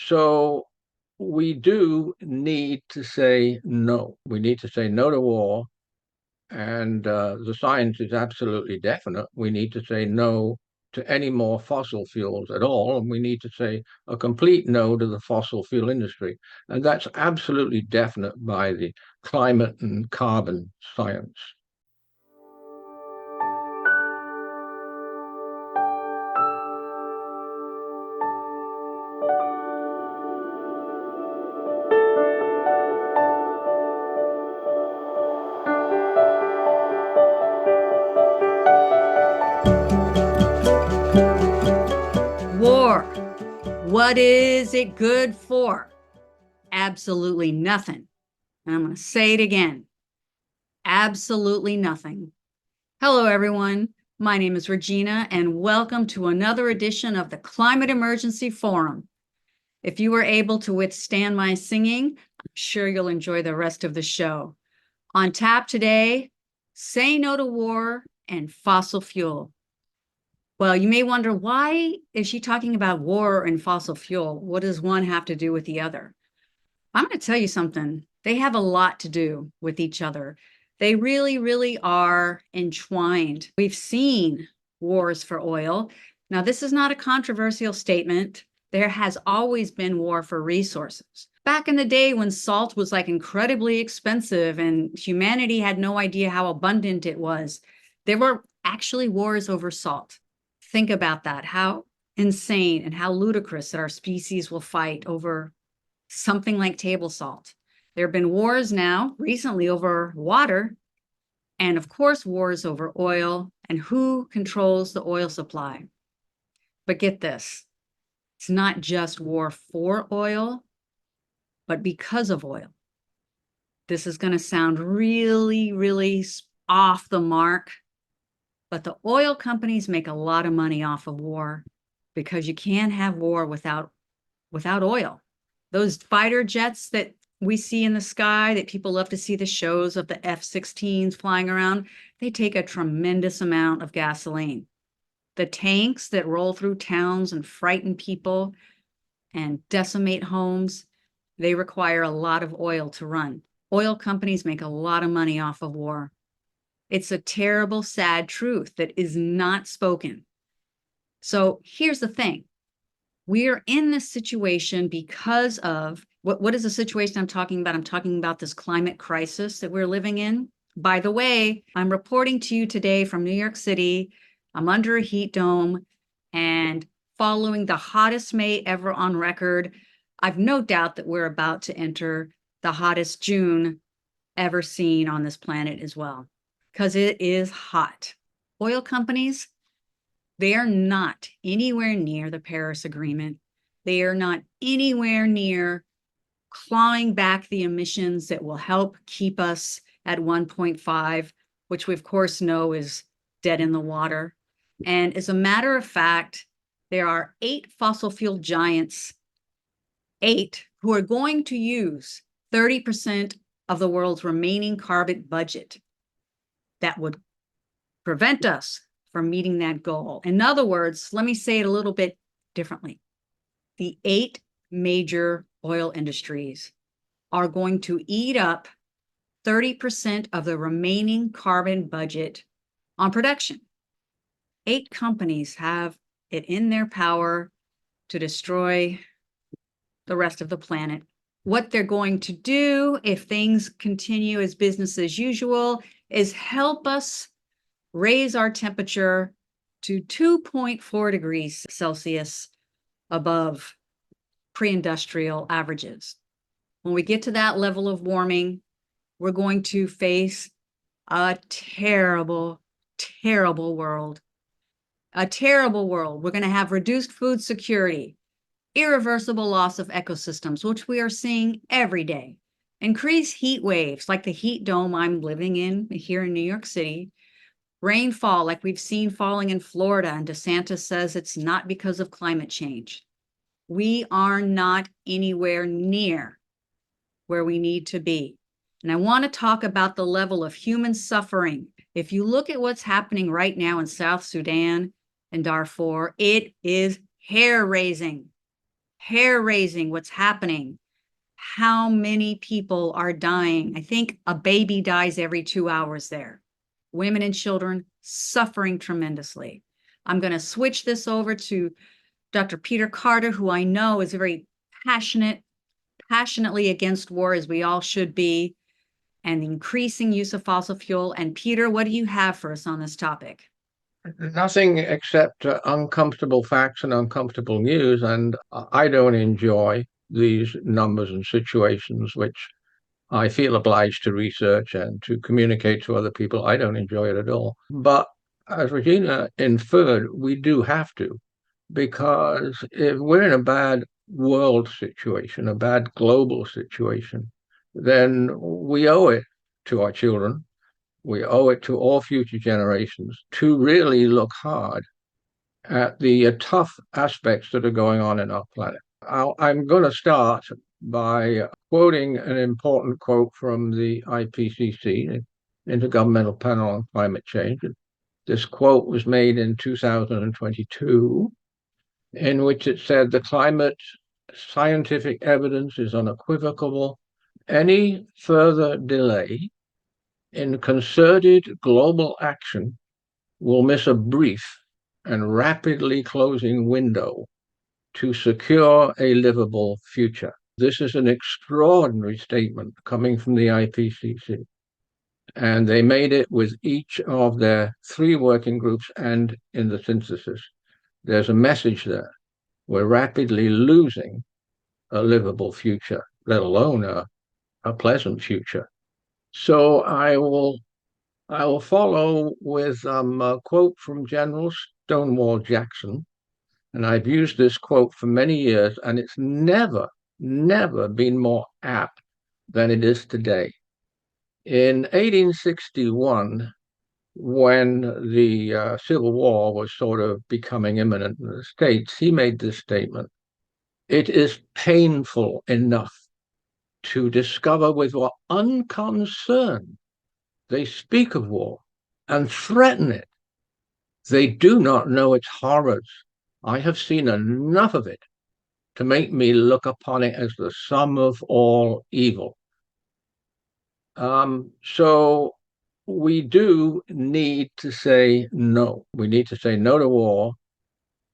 So we do need to say no. We need to say no to war. And the science is absolutely definite. We need to say no to any more fossil fuels at all. And we need to say a complete no to the fossil fuel industry. And that's absolutely definite by the climate and carbon science. War. What is it good for? Absolutely nothing. And I'm going to say it again. Absolutely nothing. Hello, everyone. My name is Regina, and welcome to another edition of the Climate Emergency Forum. If you were able to withstand my singing, I'm sure you'll enjoy the rest of the show. On tap today, say no to war and fossil fuel. Well, you may wonder, why is she talking about war and fossil fuel? What does one have to do with the other? I'm going to tell you something. They have a lot to do with each other. They really, really are entwined. We've seen wars for oil. Now, this is not a controversial statement. There has always been war for resources. Back in the day when salt was like incredibly expensive and humanity had no idea how abundant it was, there were actually wars over salt. Think about that, how insane and how ludicrous that our species will fight over something like table salt. There have been wars now recently over water, and of course, wars over oil and who controls the oil supply. But get this, it's not just war for oil, but because of oil. This is going to sound really, really off the mark, but the oil companies make a lot of money off of war because you can't have war without oil. Those fighter jets that we see in the sky, that people love to see the shows of the F-16s flying around, they take a tremendous amount of gasoline. The tanks that roll through towns and frighten people and decimate homes, they require a lot of oil to run. Oil companies make a lot of money off of war. It's a terrible, sad truth that is not spoken. So here's the thing. We're in this situation because of what is the situation I'm talking about? I'm talking about this climate crisis that we're living in. By the way, I'm reporting to you today from New York City. I'm under a heat dome and following the hottest May ever on record. I've no doubt that we're about to enter the hottest June ever seen on this planet as well, because it is hot. Oil companies, they are not anywhere near the Paris Agreement. They are not anywhere near clawing back the emissions that will help keep us at 1.5, which we of course know is dead in the water. And as a matter of fact, there are 8 fossil fuel giants, 8, who are going to use 30% of the world's remaining carbon budget. That would prevent us from meeting that goal. In other words, let me say it a little bit differently. The 8 major oil industries are going to eat up 30% of the remaining carbon budget on production. 8 companies have it in their power to destroy the rest of the planet. What they're going to do if things continue as business as usual is help us raise our temperature to 2.4 degrees Celsius above pre-industrial averages. When we get to that level of warming, we're going to face a terrible, terrible world. A terrible world. We're going to have reduced food security, irreversible loss of ecosystems, which we are seeing every day, increased heat waves like the heat dome I'm living in here in New York City, rainfall like we've seen falling in Florida, and DeSantis says it's not because of climate change. We are not anywhere near where we need to be. And I want to talk about the level of human suffering. If you look at what's happening right now in South Sudan and Darfur, it is hair-raising. hair raising what's happening. How many people are dying? I think a baby dies every 2 hours there. Women and children suffering tremendously. I'm going to switch this over to Dr. Peter Carter, who I know is very passionately against war, as we all should be, and the increasing use of fossil fuel. And Peter, what do you have for us on this topic? Nothing except uncomfortable facts and uncomfortable news. And I don't enjoy these numbers and situations, which I feel obliged to research and to communicate to other people. I don't enjoy it at all. But as Regina inferred, we do have to, because if we're in a bad world situation, a bad global situation, then we owe it to our children, we owe it to all future generations to really look hard at the tough aspects that are going on in our planet. I'm going to start by quoting an important quote from the IPCC, Intergovernmental Panel on Climate Change. This quote was made in 2022, in which it said the climate scientific evidence is unequivocal. Any further delay in concerted global action will miss a brief and rapidly closing window to secure a livable future. This is an extraordinary statement coming from the IPCC. And they made it with each of their 3 working groups and in the synthesis. There's a message there. We're rapidly losing a livable future, let alone a pleasant future. So I will follow with a quote from General Stonewall Jackson. And I've used this quote for many years, and it's never, never been more apt than it is today. In 1861, when the Civil War was sort of becoming imminent in the States, he made this statement: "It is painful enough to discover with what unconcern they speak of war and threaten it. They do not know its horrors. I have seen enough of it to make me look upon it as the sum of all evil." So we do need to say no. We need to say no to war.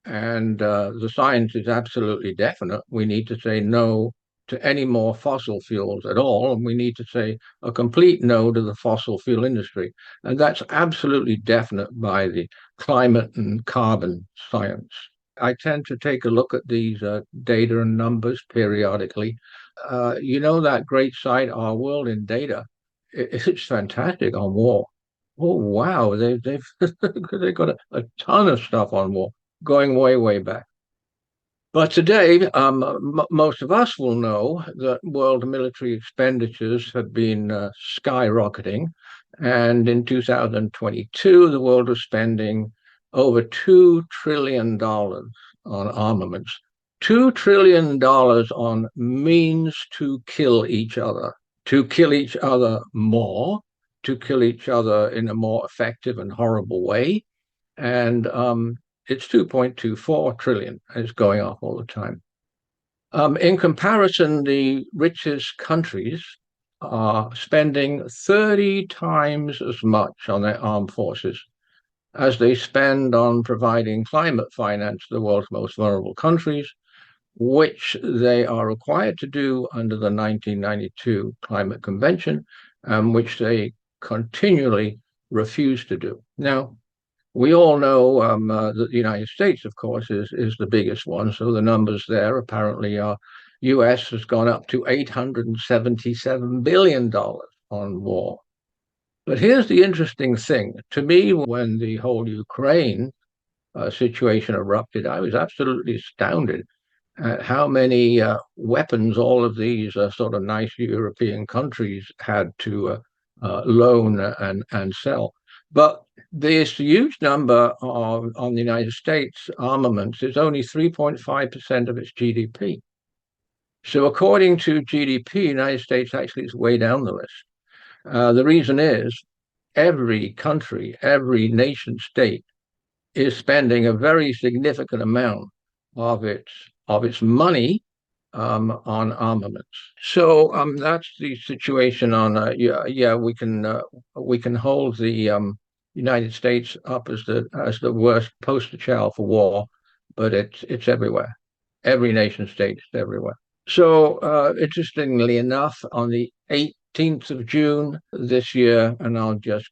And the science is absolutely definite. We need to say no to any more fossil fuels at all. And we need to say a complete no to the fossil fuel industry. And that's absolutely definite by the climate and carbon science. I tend to take a look at these data and numbers periodically. That great site, Our World in Data, it's fantastic on war. Oh, wow. They've got a ton of stuff on war going way, way back. But today, most of us will know that world military expenditures have been skyrocketing. And in 2022, the world was spending over $2 trillion on armaments, $2 trillion on means to kill each other more, to kill each other in a more effective and horrible way. And it's 2.24 trillion. It's going up all the time. In comparison, the richest countries are spending 30 times as much on their armed forces as they spend on providing climate finance to the world's most vulnerable countries, which they are required to do under the 1992 Climate Convention, which they continually refuse to do. Now, we all know that the United States, of course, is the biggest one. So the numbers there apparently are US has gone up to $877 billion on war. But here's the interesting thing. To me, when the whole Ukraine situation erupted, I was absolutely astounded at how many weapons all of these sort of nice European countries had to loan and sell. But this huge number on the United States armaments is only 3.5% of its GDP. So according to GDP, the United States actually is way down the list. The reason is every country, every nation state is spending a very significant amount of its money on armaments. So that's the situation on. Yeah, we can hold the United States up as the worst poster child for war, but it's everywhere. Every nation state is everywhere. So interestingly enough, on the 18th of June this year, and I'll just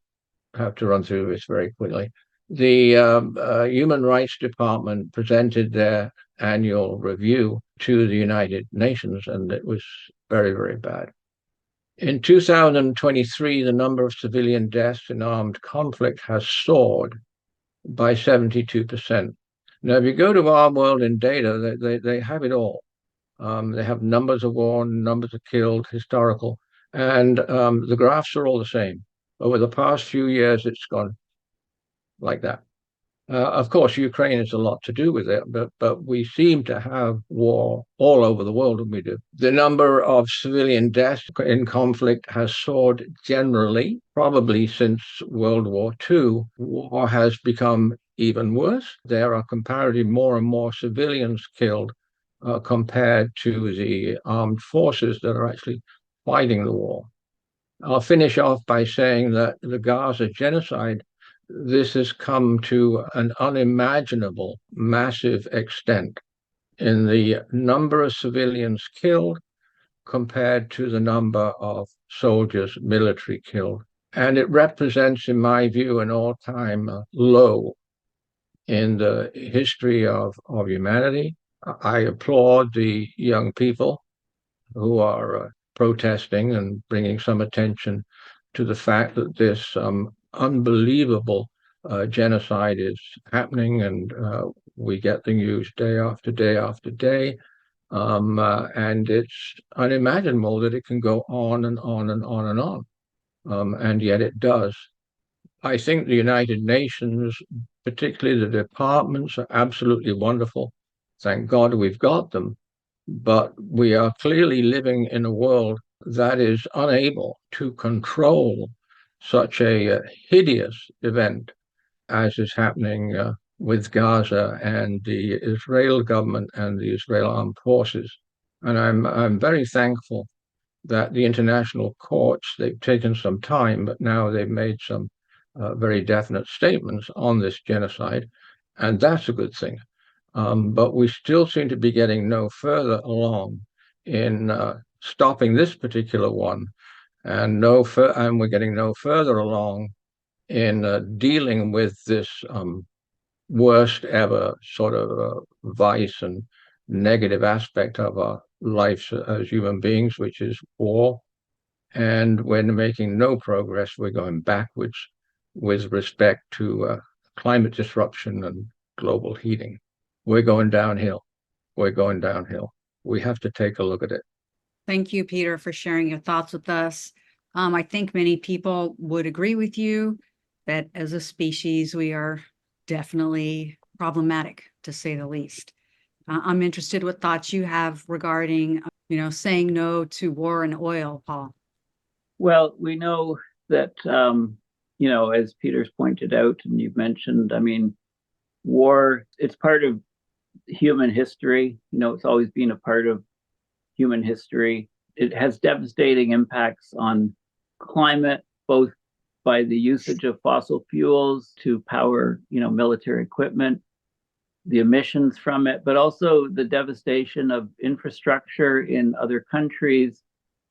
have to run through this very quickly. The Human Rights Department presented their annual review to the United Nations, and it was very, very bad. In 2023, the number of civilian deaths in armed conflict has soared by 72%. Now, if you go to Our World in Data, they have it all. They have numbers of war, numbers of killed, historical, and the graphs are all the same. Over the past few years, it's gone like that. Of course, Ukraine has a lot to do with it, but we seem to have war all over the world, and we do. The number of civilian deaths in conflict has soared generally, probably since World War II. War has become even worse. There are comparatively more and more civilians killed compared to the armed forces that are actually fighting the war. I'll finish off by saying that the Gaza genocide, this has come to an unimaginable, massive extent in the number of civilians killed compared to the number of soldiers, military killed. And it represents, in my view, an all-time low in the history of humanity. I applaud the young people who are protesting and bringing some attention to the fact that this unbelievable genocide is happening, and we get the news day after day after day. And it's unimaginable that it can go on and on and on and on. And yet it does. I think the United Nations, particularly the departments, are absolutely wonderful. Thank God we've got them. But we are clearly living in a world that is unable to control such a hideous event as is happening with Gaza and the Israel government and the Israel armed forces. And I'm very thankful that the international courts, they've taken some time, but now they've made some very definite statements on this genocide, and that's a good thing. But we still seem to be getting no further along in stopping this particular one, and we're getting no further along in dealing with this worst ever sort of vice and negative aspect of our lives as human beings, which is war. And we're making no progress. We're going backwards with respect to climate disruption and global heating. We're going downhill. We're going downhill. We have to take a look at it. Thank you, Peter, for sharing your thoughts with us. I think many people would agree with you that as a species, we are definitely problematic, to say the least. I'm interested what thoughts you have regarding, saying no to war and oil, Paul. Well, we know that, as Peter's pointed out and you've mentioned, war, it's part of human history. It's always been a part of human history. It has devastating impacts on climate, both by the usage of fossil fuels to power, military equipment, the emissions from it, but also the devastation of infrastructure in other countries,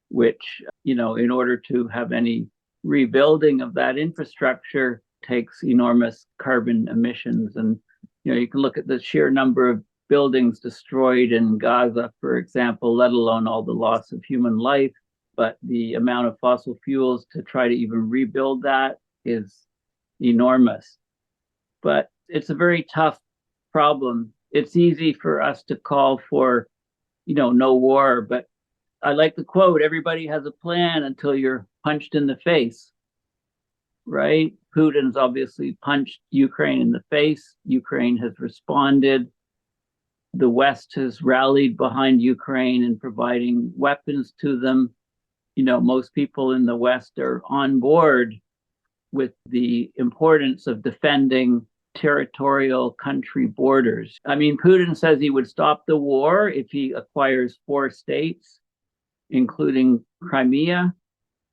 which, in order to have any rebuilding of that infrastructure takes enormous carbon emissions. And, you can look at the sheer number of buildings destroyed in Gaza, for example, let alone all the loss of human life. But the amount of fossil fuels to try to even rebuild that is enormous. But it's a very tough problem. It's easy for us to call for, no war, but I like the quote, everybody has a plan until you're punched in the face, right? Putin's obviously punched Ukraine in the face. Ukraine has responded. The West has rallied behind Ukraine in providing weapons to them. Most people in the West are on board with the importance of defending territorial country borders. I mean, Putin says he would stop the war if he acquires 4 states, including Crimea,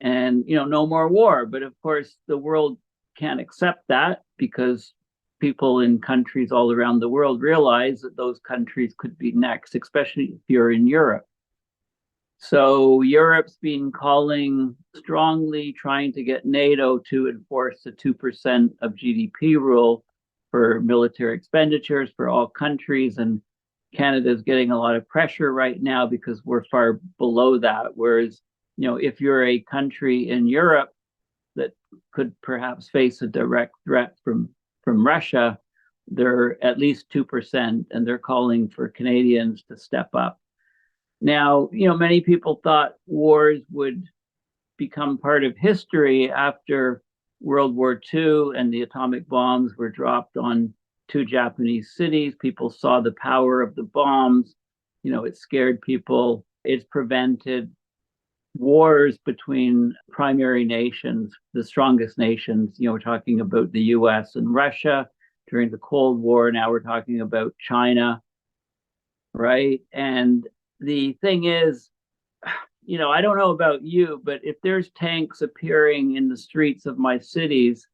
and no more war. But of course, the world can't accept that because people in countries all around the world realize that those countries could be next, especially if you're in Europe. So Europe's been calling strongly, trying to get NATO to enforce the 2% of GDP rule for military expenditures for all countries. And Canada's getting a lot of pressure right now because we're far below that. Whereas, if you're a country in Europe that could perhaps face a direct threat from Russia, they're at least 2%, and they're calling for Canadians to step up. Now, many people thought wars would become part of history after World War II and the atomic bombs were dropped on 2 Japanese cities. People saw the power of the bombs. It scared people. It's prevented wars between primary nations, the strongest nations. We're talking about the US and Russia during the Cold War. Now we're talking about China, right? And the thing is, I don't know about you, but if there's tanks appearing in the streets of my cities,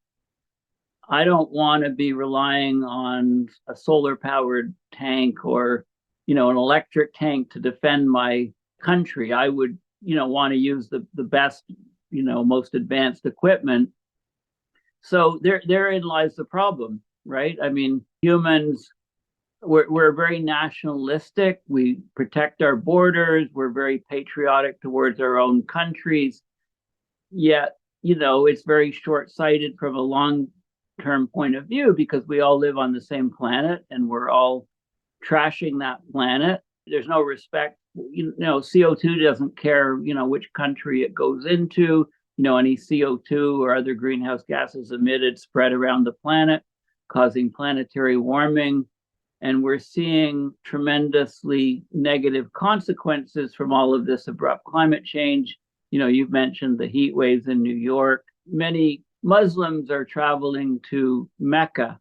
I don't want to be relying on a solar powered tank or, an electric tank to defend my country. I would, want to use the best, most advanced equipment. So therein lies the problem, right? I mean, humans, we're very nationalistic. We protect our borders. We're very patriotic towards our own countries. Yet, it's very short-sighted from a long-term point of view because we all live on the same planet and we're all trashing that planet. There's no respect. CO2 doesn't care, which country it goes into. Any CO2 or other greenhouse gases emitted spread around the planet, causing planetary warming. And we're seeing tremendously negative consequences from all of this abrupt climate change. You've mentioned the heat waves in New York. Many Muslims are traveling to Mecca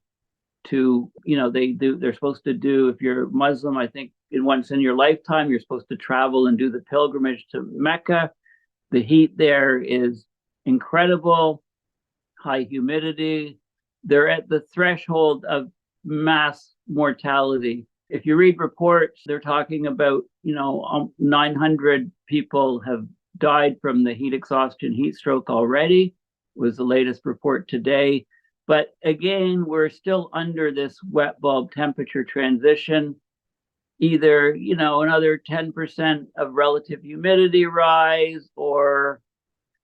to, they're supposed to do, if you're Muslim, I think once in your lifetime, you're supposed to travel and do the pilgrimage to Mecca. The heat there is incredible, high humidity. They're at the threshold of mass mortality. If you read reports, they're talking about, 900 people have died from the heat exhaustion, heat stroke already, was the latest report today. But again, we're still under this wet bulb temperature transition. Either, another 10% of relative humidity rise or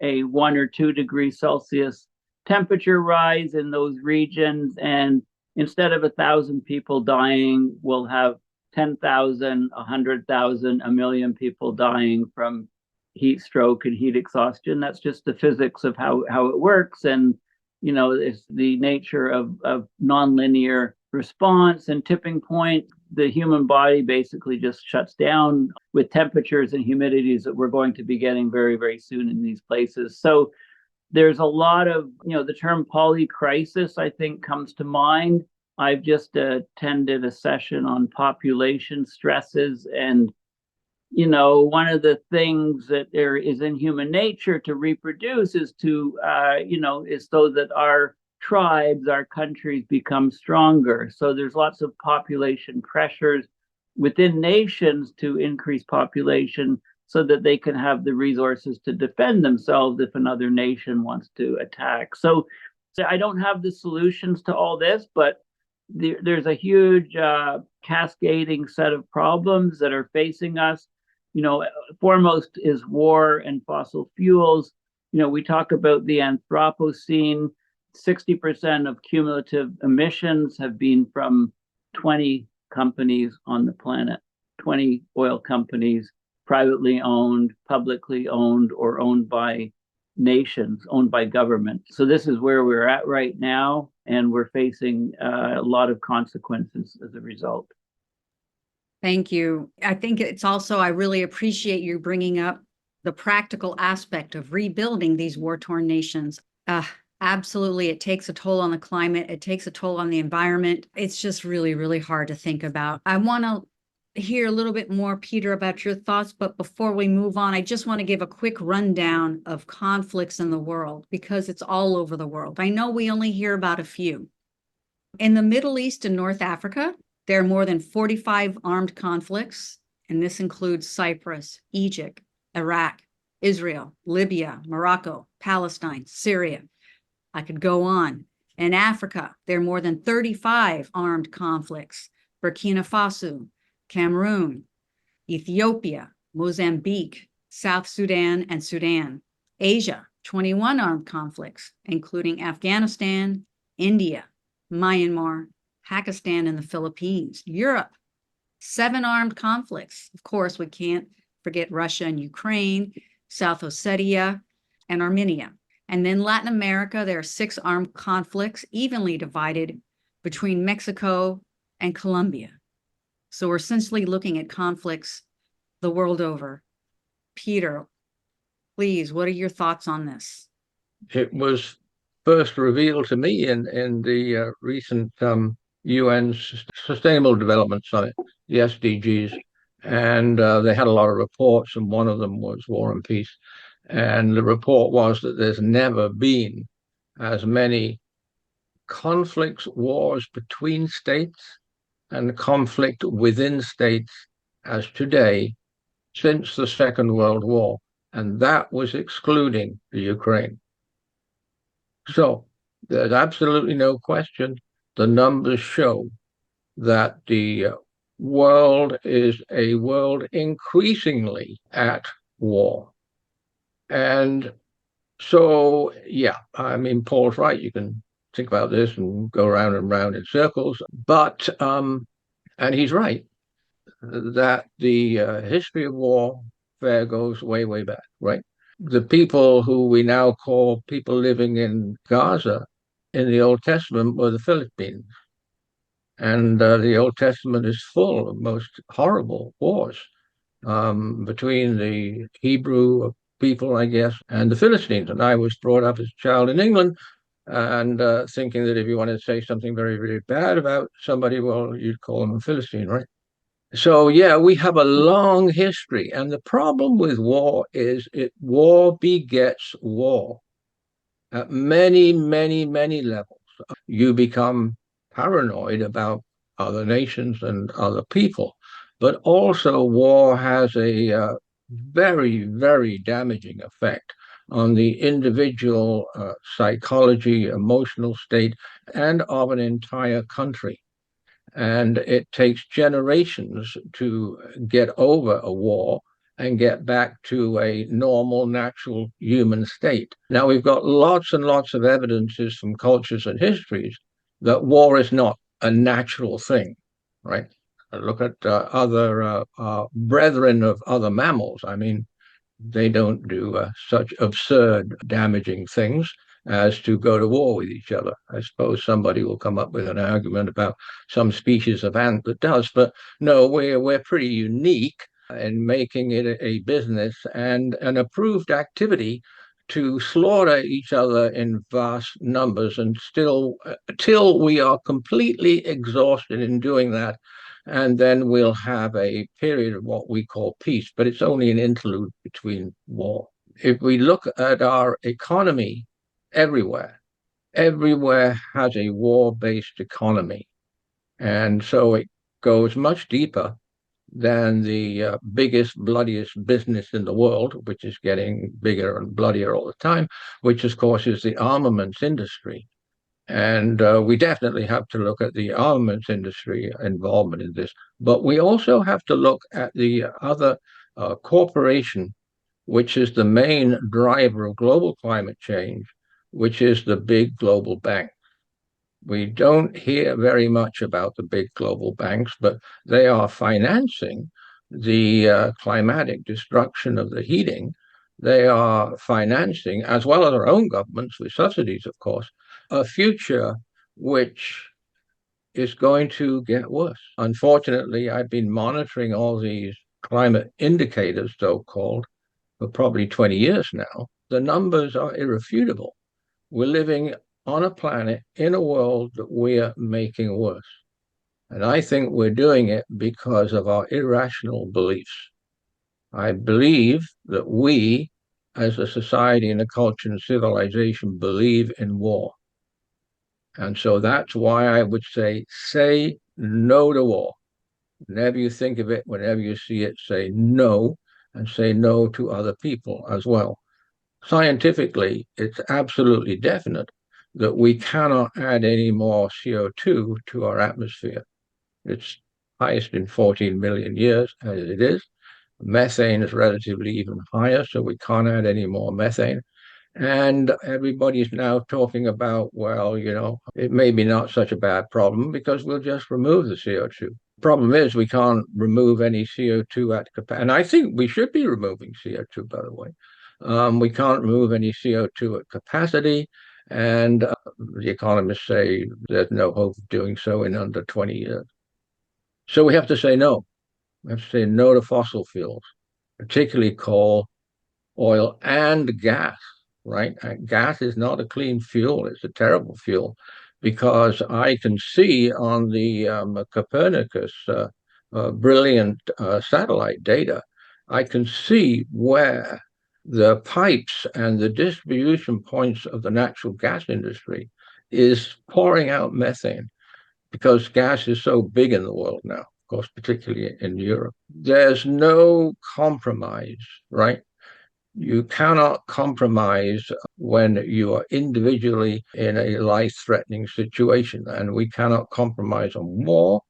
a 1 or 2 degrees Celsius temperature rise in those regions. And instead of 1,000 people dying, we'll have 10,000, 100,000, 1 million people dying from heat stroke and heat exhaustion. That's just the physics of how it works. And, it's the nature of nonlinear response and tipping point. The human body basically just shuts down with temperatures and humidities that we're going to be getting very, very soon in these places. So there's a lot of, the term polycrisis, I think, comes to mind. I've just attended a session on population stresses. And, one of the things that there is in human nature to reproduce is to, is so that our tribes, our countries become stronger. So there's lots of population pressures within nations to increase population so that they can have the resources to defend themselves if another nation wants to attack. So I don't have the solutions to all this, but there's a huge cascading set of problems that are facing us. Foremost is war and fossil fuels. We talk about the Anthropocene. 60% of cumulative emissions have been from 20 companies on the planet, 20 oil companies, privately owned, publicly owned, or owned by nations, owned by government. So this is where we're at right now, and we're facing a lot of consequences as a result. Thank you. I think it's also, I really appreciate you bringing up the practical aspect of rebuilding these war-torn nations. Absolutely. It takes a toll on the climate. It takes a toll on the environment. It's just really, really hard to think about. I want to hear a little bit more, Peter, about your thoughts. But before we move on, I just want to give a quick rundown of conflicts in the world because it's all over the world. I know we only hear about a few. In the Middle East and North Africa, there are more than 45 armed conflicts, and this includes Cyprus, Egypt, Iraq, Israel, Libya, Morocco, Palestine, Syria. I could go on. In Africa, there are more than 35 armed conflicts. Burkina Faso, Cameroon, Ethiopia, Mozambique, South Sudan, and Sudan. Asia, 21 armed conflicts, including Afghanistan, India, Myanmar, Pakistan, and the Philippines. Europe, 7 armed conflicts. Of course, we can't forget Russia and Ukraine, South Ossetia, and Armenia. And then Latin America, there are 6 armed conflicts, evenly divided between Mexico and Colombia. So we're essentially looking at conflicts the world over. Peter, please, what are your thoughts on this? It was first revealed to me in the recent UN Sustainable Development Summit, the SDGs, and they had a lot of reports, and one of them was War and Peace. And the report was that there's never been as many conflicts, wars between states, and conflict within states as today since the Second World War. And that was excluding the Ukraine. So there's absolutely no question. The numbers show that the world is a world increasingly at war. And so, yeah, I mean, Paul's right. You can think about this and go round and round in circles. But, and he's right, that the history of warfare goes way, way back, right? The people who we now call people living in Gaza in the Old Testament were the Philistines. And the Old Testament is full of most horrible wars between the Hebrew people, I guess, and the Philistines. And I was brought up as a child in England and thinking that if you wanted to say something very, very bad about somebody, well, you'd call them a Philistine, right? So, yeah, we have a long history. And the problem with war is war begets war at many, many, many levels. You become paranoid about other nations and other people. But also, war has a very, very damaging effect on the individual psychology, emotional state, and of an entire country. And it takes generations to get over a war and get back to a normal, natural human state. Now, we've got lots and lots of evidences from cultures and histories that war is not a natural thing, right? Look at other brethren of other mammals. I mean, they don't do such absurd, damaging things as to go to war with each other. I suppose somebody will come up with an argument about some species of ant that does, but no, we're pretty unique in making it a business and an approved activity to slaughter each other in vast numbers and still till we are completely exhausted in doing that, and then we'll have a period of what we call peace, but it's only an interlude between war. If we look at our economy everywhere, everywhere has a war-based economy. And so it goes much deeper than the biggest, bloodiest business in the world, which is getting bigger and bloodier all the time, which, of course, is the armaments industry. And we definitely have to look at the armaments industry involvement in this. But we also have to look at the other corporation, which is the main driver of global climate change, which is the big global bank. We don't hear very much about the big global banks, but they are financing the climatic destruction of the heating. They are financing, as well as our own governments with subsidies, of course, a future which is going to get worse. Unfortunately, I've been monitoring all these climate indicators, so called, for probably 20 years now. The numbers are irrefutable. We're living on a planet in a world that we're making worse. And I think we're doing it because of our irrational beliefs. I believe that we, as a society and a culture and civilization, believe in war. And so that's why I would say no to war. Whenever you think of it, whenever you see it, say no, and say no to other people as well. Scientifically, it's absolutely definite that we cannot add any more CO2 to our atmosphere. It's highest in 14 million years, as it is. Methane is relatively even higher, so we can't add any more methane. And everybody's now talking about, well, it may be not such a bad problem because we'll just remove the CO2. Problem is, we can't remove any CO2 at capacity. And I think we should be removing CO2, by the way. We can't remove any CO2 at capacity. And the economists say there's no hope of doing so in under 20 years. So we have to say no. We have to say no to fossil fuels, particularly coal, oil, and gas, right? Gas is not a clean fuel. It's a terrible fuel because I can see on the Copernicus brilliant satellite data, I can see where the pipes and the distribution points of the natural gas industry is pouring out methane because gas is so big in the world now, of course, particularly in Europe. There's no compromise, right? You cannot compromise when you are individually in a life-threatening situation. And we cannot compromise on war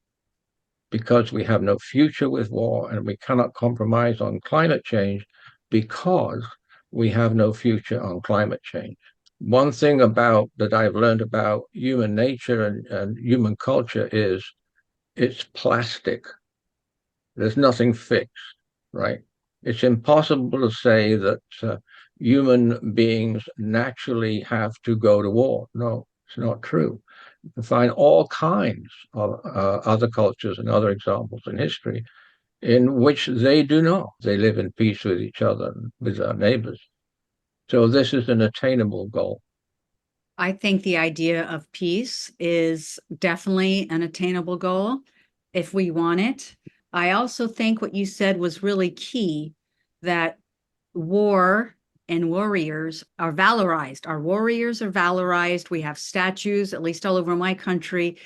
because we have no future with war. And we cannot compromise on climate change because we have no future on climate change. One thing about that I've learned about human nature and human culture is it's plastic. There's nothing fixed, right? It's impossible to say that human beings naturally have to go to war. No, it's not true. You can find all kinds of other cultures and other examples in history in which they do not. They live in peace with each other and with their neighbors. So this is an attainable goal. I think the idea of peace is definitely an attainable goal if we want it. I also think what you said was really key, that war and warriors are valorized. Our warriors are valorized. We have statues, at least all over my country.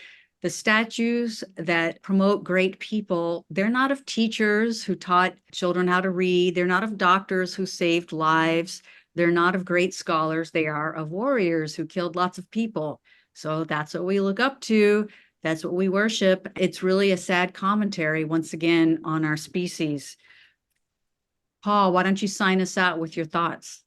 The statues that promote great people, they're not of teachers who taught children how to read. They're not of doctors who saved lives. They're not of great scholars. They are of warriors who killed lots of people. So that's what we look up to. That's what we worship. It's really a sad commentary, once again, on our species. Paul, why don't you sign us out with your thoughts?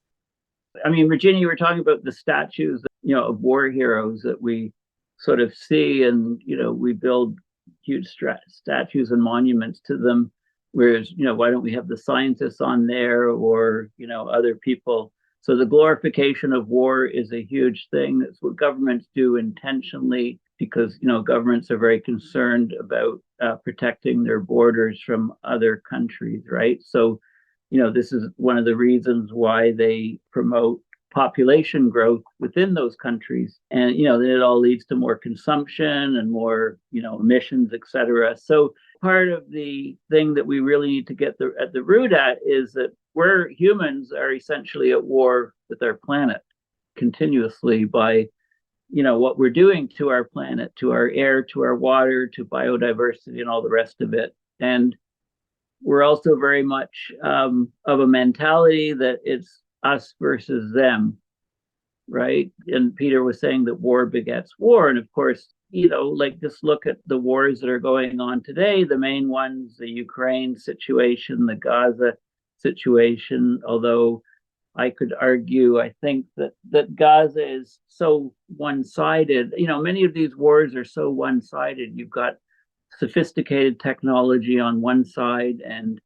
I mean, Virginia, you were talking about the statues, of war heroes that we sort of see, and we build huge statues and monuments to them. Whereas, why don't we have the scientists on there, or other people? So the glorification of war is a huge thing. That's what governments do intentionally, because governments are very concerned about protecting their borders from other countries, right? So this is one of the reasons why they promote population growth within those countries. And, then it all leads to more consumption and more, emissions, et cetera. So part of the thing that we really need to get at the root at is that we're humans are essentially at war with our planet continuously by, what we're doing to our planet, to our air, to our water, to biodiversity and all the rest of it. And we're also very much of a mentality that it's us versus them, right? And Peter was saying that war begets war. And of course, like just look at the wars that are going on today, the main ones, the Ukraine situation, the Gaza situation, although I could argue, I think that Gaza is so one-sided. Many of these wars are so one-sided. You've got sophisticated technology on one side and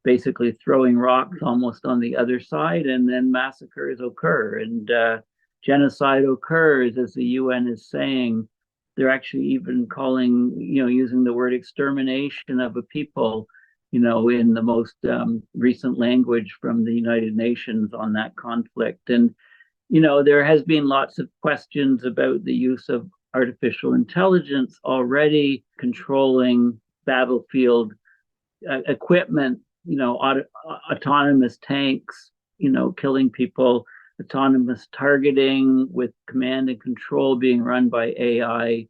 basically throwing rocks almost on the other side, and then massacres occur and genocide occurs, as the UN is saying. They're actually even calling, using the word extermination of a people, in the most recent language from the United Nations on that conflict. And there has been lots of questions about the use of artificial intelligence already controlling battlefield equipment, autonomous tanks, killing people, autonomous targeting with command and control being run by AI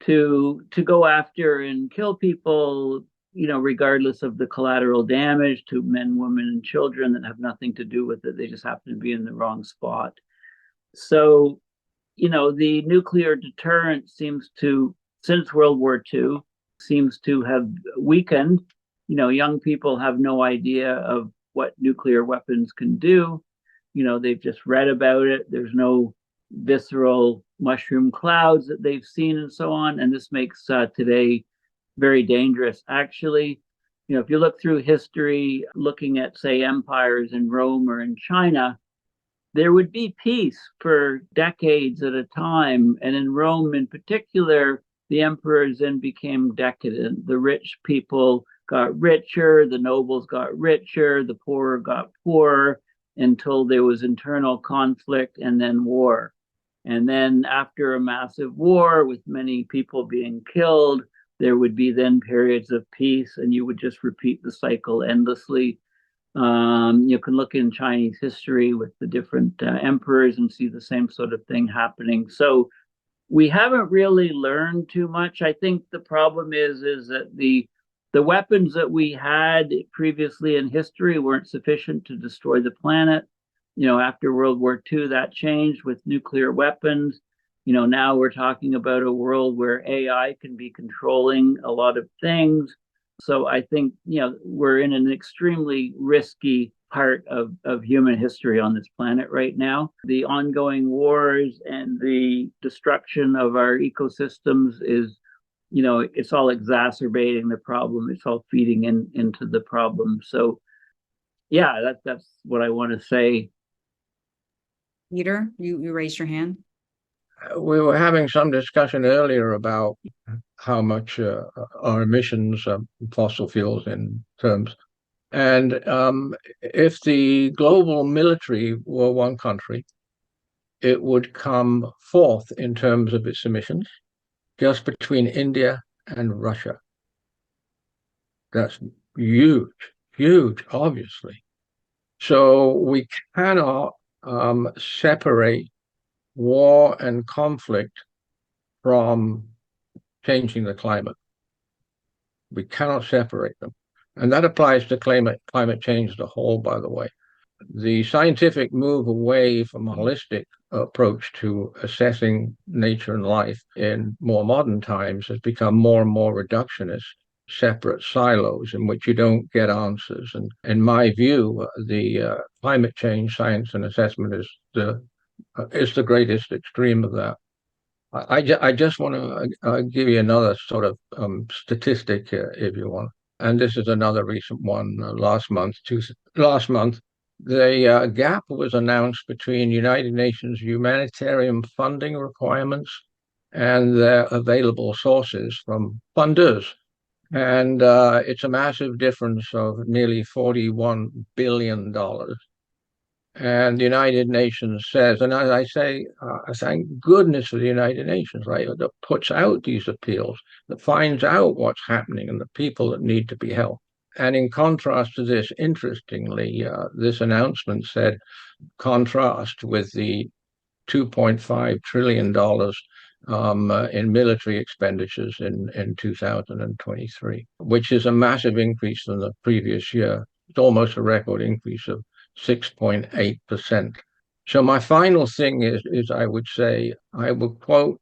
to go after and kill people, regardless of the collateral damage to men, women, and children that have nothing to do with it. They just happen to be in the wrong spot. So, the nuclear deterrent seems to, since World War II, seems to have weakened. Young people have no idea of what nuclear weapons can do. They've just read about it. There's no visceral mushroom clouds that they've seen and so on. And this makes today very dangerous. Actually, if you look through history, looking at, say, empires in Rome or in China, there would be peace for decades at a time. And in Rome in particular, the emperors then became decadent. The rich people got richer, the nobles got richer, the poorer got poorer until there was internal conflict and then war. And then after a massive war with many people being killed, there would be then periods of peace, and you would just repeat the cycle endlessly. You can look in Chinese history with the different emperors and see the same sort of thing happening. So we haven't really learned too much. I think the problem is that the weapons that we had previously in history weren't sufficient to destroy the planet. After World War II, that changed with nuclear weapons. Now we're talking about a world where AI can be controlling a lot of things. So I think, we're in an extremely risky part of human history on this planet right now. The ongoing wars and the destruction of our ecosystems is, it's all exacerbating the problem. It's all feeding into the problem. So yeah, that's what I want to say. Peter, you raised your hand. We were having some discussion earlier about how much our emissions of fossil fuels in terms. And if the global military were one country, it would come fourth in terms of its emissions, just between India and Russia. That's huge, huge, obviously. So we cannot separate war and conflict from changing the climate. We cannot separate them. And that applies to climate change as a whole, by the way. The scientific move away from a holistic approach to assessing nature and life in more modern times has become more and more reductionist, separate silos in which you don't get answers. And in my view, the climate change science and assessment is the greatest extreme of that. I just want to give you another sort of statistic, if you want. And this is another recent one. Last month, the gap was announced between United Nations humanitarian funding requirements and their available sources from funders. And it's a massive difference of nearly $41 billion. And the United Nations says, and as I say, thank goodness for the United Nations, right, that puts out these appeals, that finds out what's happening and the people that need to be helped. And in contrast to this, interestingly, this announcement said, contrast with the $2.5 trillion in military expenditures in 2023, which is a massive increase from the previous year. It's almost a record increase of 6.8%. So my final thing is I would say, I will quote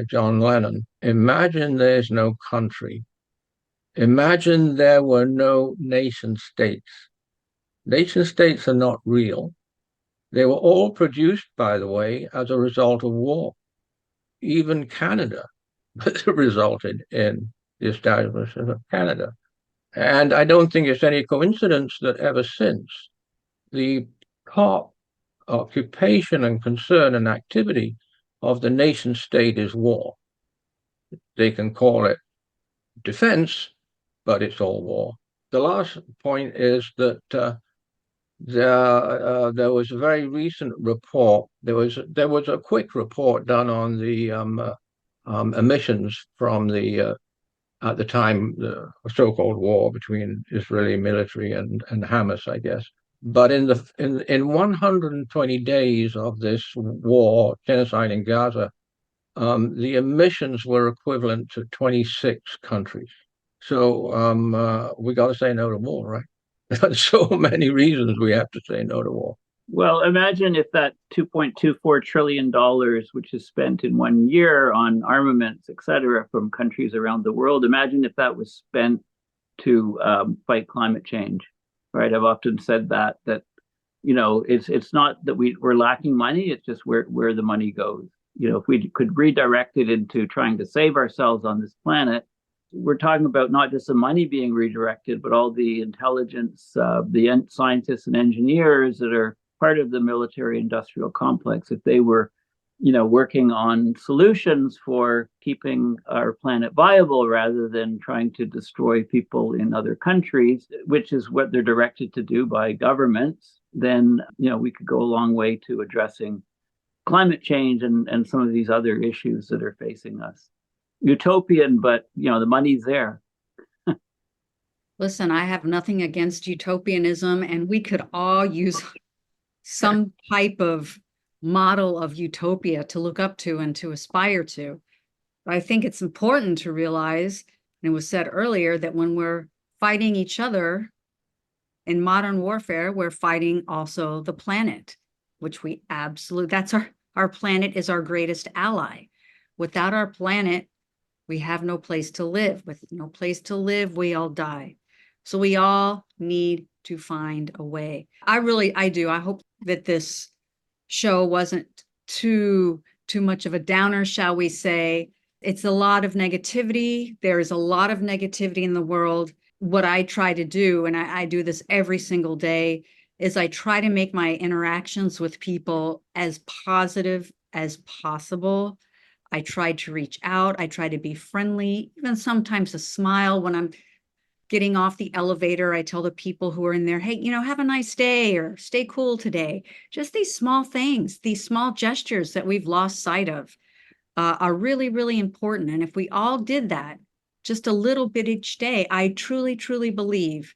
John Lennon, imagine there's no country. Imagine there were no nation states. Nation states are not real. They were all produced, by the way, as a result of war. Even Canada resulted in the establishment of Canada. And I don't think it's any coincidence that ever since, the top occupation and concern and activity of the nation state is war. They can call it defense, but it's all war. The last point is that There was a very recent report. There was a quick report done on the emissions from the at the time the so-called war between Israeli military and Hamas, I guess. But in 120 days of this war, genocide in Gaza, the emissions were equivalent to 26 countries. So we got to say no to war, right? There's so many reasons we have to say no to war. Well, imagine if that $2.24 trillion, which is spent in 1 year on armaments, et cetera, from countries around the world, imagine if that was spent to fight climate change, right? I've often said that it's not that we're lacking money, it's just where the money goes. If we could redirect it into trying to save ourselves on this planet, we're talking about not just the money being redirected, but all the intelligence, the scientists and engineers that are part of the military industrial complex. If they were, working on solutions for keeping our planet viable rather than trying to destroy people in other countries, which is what they're directed to do by governments, then, we could go a long way to addressing climate change and some of these other issues that are facing us. Utopian, but the money's there. Listen, I have nothing against utopianism, and we could all use some type of model of utopia to look up to and to aspire to. But I think it's important to realize, and it was said earlier, that when we're fighting each other in modern warfare, we're fighting also the planet, which we absolutely, that's our planet is our greatest ally. Without our planet, we have no place to live. With no place to live, we all die. So we all need to find a way. I do. I hope that this show wasn't too much of a downer, shall we say. It's a lot of negativity. There is a lot of negativity in the world. What I try to do, and I do this every single day, is I try to make my interactions with people as positive as possible. I try to reach out. I try to be friendly, even sometimes a smile when I'm getting off the elevator. I tell the people who are in there, hey, have a nice day or stay cool today. Just these small things, these small gestures that we've lost sight of are really, really important. And if we all did that just a little bit each day, I truly, truly believe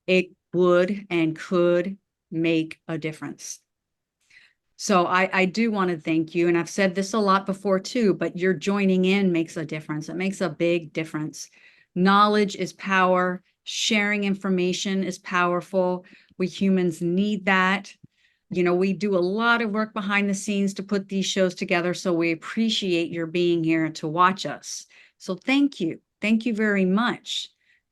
it would and could make a difference. So I do want to thank you. And I've said this a lot before too, but your joining in makes a difference. It makes a big difference. Knowledge is power. Sharing information is powerful. We humans need that. We do a lot of work behind the scenes to put these shows together. So we appreciate your being here to watch us. So thank you. Thank you very much.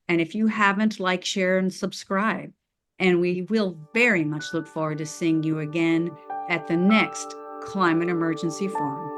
And if you haven't, like, share, and subscribe. And we will very much look forward to seeing you again at the next Climate Emergency Forum.